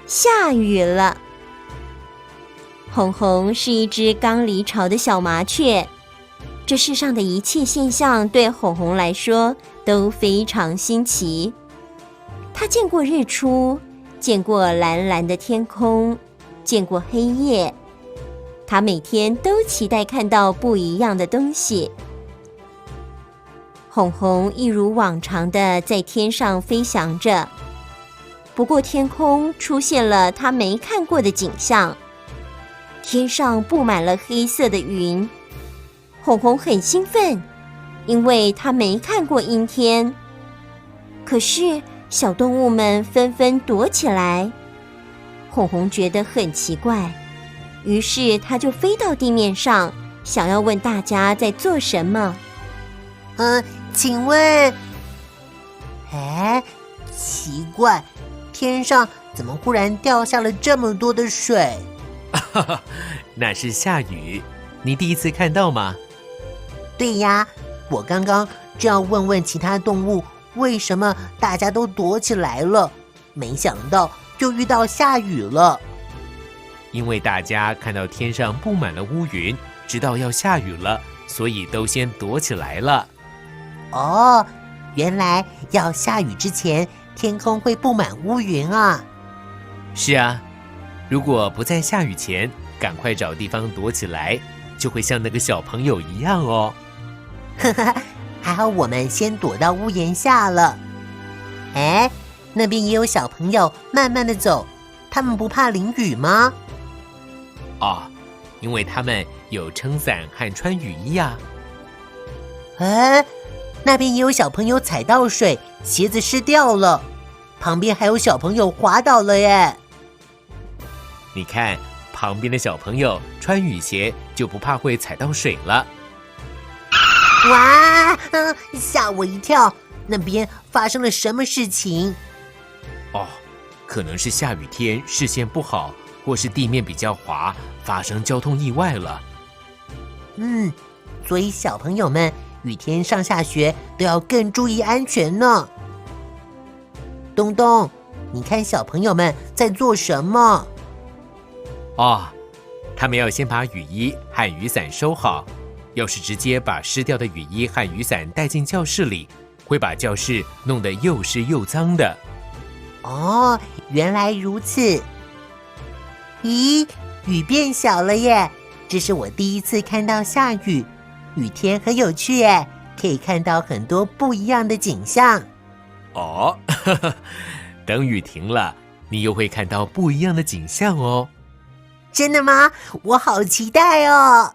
下雨了。红红是一只刚离巢的小麻雀，这世上的一切现象对红红来说都非常新奇。她见过日出，见过蓝蓝的天空，见过黑夜。她每天都期待看到不一样的东西。红红一如往常的在天上飞翔着，不过天空出现了她没看过的景象。天上布满了黑色的云，红红很兴奋，因为她没看过阴天。可是小动物们纷纷躲起来，红红觉得很奇怪，于是她就飞到地面上，想要问大家在做什么。请问，奇怪，天上怎么忽然掉下了这么多的水？那是下雨，你第一次看到吗？对呀，我刚刚正要问问其他动物，为什么大家都躲起来了，没想到就遇到下雨了。因为大家看到天上布满了乌云，知道要下雨了，所以都先躲起来了。哦，原来要下雨之前，天空会布满乌云啊。是啊，如果不在下雨前赶快找地方躲起来，就会像那个小朋友一样哦。还好我们先躲到屋檐下了。那边也有小朋友慢慢的走，他们不怕淋雨吗？因为他们有撑伞和穿雨衣啊。那边也有小朋友踩到水，鞋子湿掉了，旁边还有小朋友滑倒了耶。你看，旁边的小朋友穿雨鞋就不怕会踩到水了。哇，吓我一跳，那边发生了什么事情？可能是下雨天视线不好，或是地面比较滑，发生交通意外了。所以小朋友们雨天上下学都要更注意安全呢。东东，你看小朋友们在做什么？他们要先把雨衣和雨伞收好，要是直接把湿掉的雨衣和雨伞带进教室里，会把教室弄得又湿又脏的。原来如此。咦，雨变小了耶！这是我第一次看到下雨，雨天很有趣耶，可以看到很多不一样的景象。等雨停了，你又会看到不一样的景象哦。真的吗？我好期待哦。